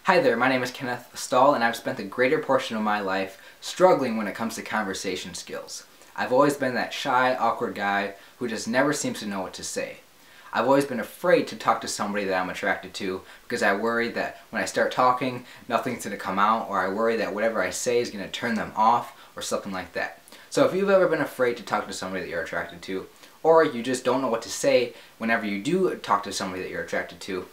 Hi there, my name is Kenneth Stahl, and I've spent the greater portion of my life struggling when it comes to conversation skills. I've always been that shy, awkward guy who just never seems to know what to say. I've always been afraid to talk to somebody that I'm attracted to because I worry that when I start talking, nothing's going to come out, or I worry that whatever I say is going to turn them off, or something like that. So if you've ever been afraid to talk to somebody that you're attracted to, or you just don't know what to say whenever you do talk to somebody that you're attracted to,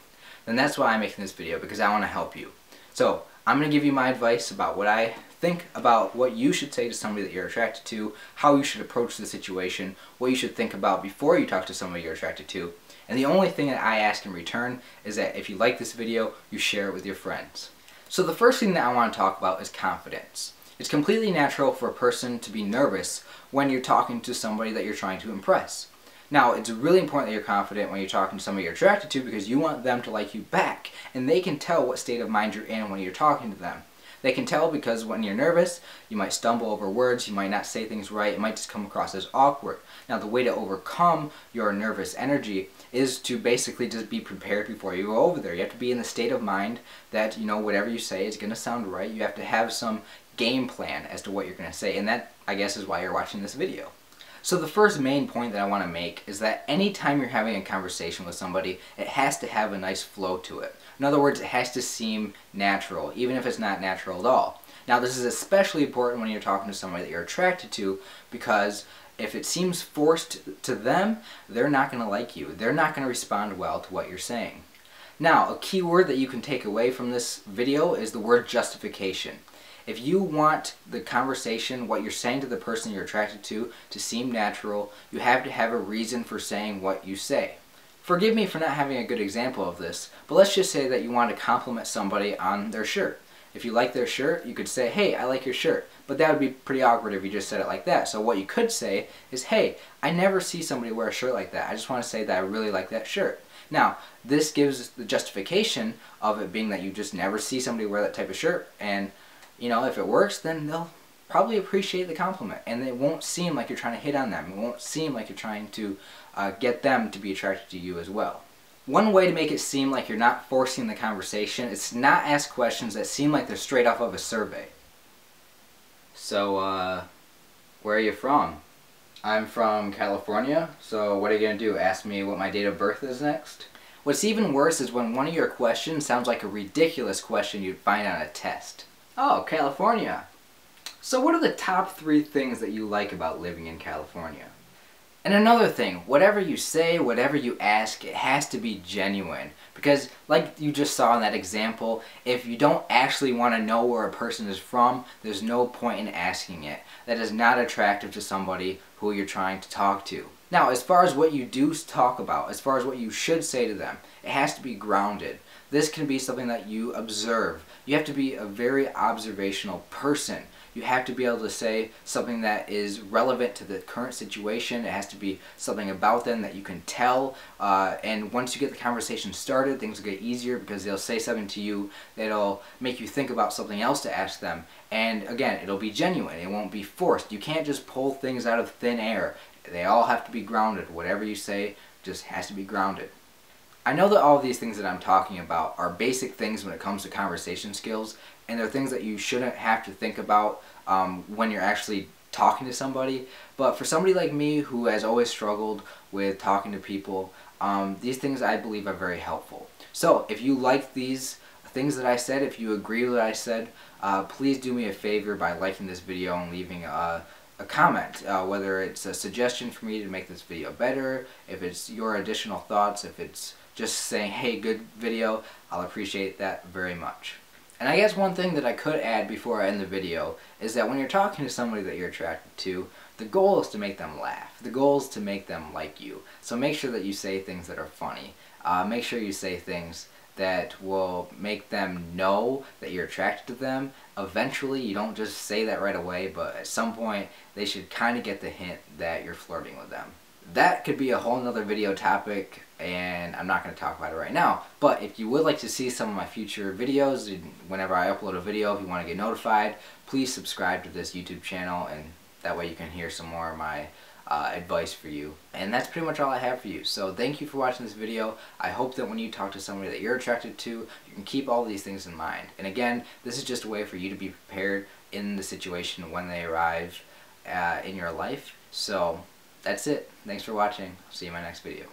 then that's why I'm making this video, because I want to help you. So I'm going to give you my advice about what I think about what you should say to somebody that you're attracted to, how you should approach the situation, what you should think about before you talk to somebody you're attracted to. And the only thing that I ask in return is that if you like this video, you share it with your friends. So the first thing that I want to talk about is confidence. It's completely natural for a person to be nervous when you're talking to somebody that you're trying to impress. Now, it's really important that you're confident when you're talking to somebody you're attracted to, because you want them to like you back, and they can tell what state of mind you're in when you're talking to them. They can tell because when you're nervous, you might stumble over words, you might not say things right, it might just come across as awkward. Now, the way to overcome your nervous energy is to basically just be prepared before you go over there. You have to be in the state of mind that, you know, whatever you say is going to sound right. You have to have some game plan as to what you're going to say, and that, I guess, is why you're watching this video. So the first main point that I want to make is that anytime you're having a conversation with somebody, it has to have a nice flow to it. In other words, it has to seem natural, even if it's not natural at all. Now, this is especially important when you're talking to somebody that you're attracted to, because if it seems forced to them, they're not going to like you. They're not going to respond well to what you're saying. Now, a key word that you can take away from this video is the word justification. If you want the conversation, what you're saying to the person you're attracted to seem natural, you have to have a reason for saying what you say. Forgive me for not having a good example of this, but let's just say that you want to compliment somebody on their shirt. If you like their shirt, you could say, "Hey, I like your shirt." But that would be pretty awkward if you just said it like that. So what you could say is, "Hey, I never see somebody wear a shirt like that. I just want to say that I really like that shirt." Now, this gives the justification of it being that you just never see somebody wear that type of shirt, and you know, if it works, then they'll probably appreciate the compliment, and it won't seem like you're trying to hit on them. It won't seem like you're trying to get them to be attracted to you as well. One way to make it seem like you're not forcing the conversation is to not ask questions that seem like they're straight off of a survey. So, where are you from? I'm from California, so what are you going to do? Ask me what my date of birth is next? What's even worse is when one of your questions sounds like a ridiculous question you'd find on a test. Oh, California. So what are the top 3 things that you like about living in California? And another thing, whatever you say, whatever you ask, it has to be genuine. Because like you just saw in that example, if you don't actually want to know where a person is from, there's no point in asking it. That is not attractive to somebody who you're trying to talk to. Now, as far as what you do talk about, as far as what you should say to them, it has to be grounded. This can be something that you observe. You have to be a very observational person. You have to be able to say something that is relevant to the current situation. It has to be something about them that you can tell. And once you get the conversation started, things will get easier because they'll say something to you that'll make you think about something else to ask them. And again, it'll be genuine. It won't be forced. You can't just pull things out of thin air. They all have to be grounded. Whatever you say just has to be grounded. I know that all of these things that I'm talking about are basic things when it comes to conversation skills, and they're things that you shouldn't have to think about when you're actually talking to somebody. But for somebody like me who has always struggled with talking to people, these things I believe are very helpful. So if you like these things that I said, if you agree with what I said, please do me a favor by liking this video and leaving a comment, whether it's a suggestion for me to make this video better, if it's your additional thoughts, if it's just saying, "Hey, good video," I'll appreciate that very much. And I guess one thing that I could add before I end the video is that when you're talking to somebody that you're attracted to, the goal is to make them laugh. The goal is to make them like you. So make sure that you say things that are funny. Make sure you say things that will make them know that you're attracted to them. Eventually, you don't just say that right away, but at some point, they should kind of get the hint that you're flirting with them. That could be a whole nother video topic, and I'm not going to talk about it right now. But if you would like to see some of my future videos, whenever I upload a video, if you want to get notified, please subscribe to this YouTube channel, and that way you can hear some more of my advice for you. And that's pretty much all I have for you. So thank you for watching this video. I hope that when you talk to somebody that you're attracted to, you can keep all these things in mind. And again, this is just a way for you to be prepared in the situation when they arrive in your life. So that's it. Thanks for watching. See you in my next video.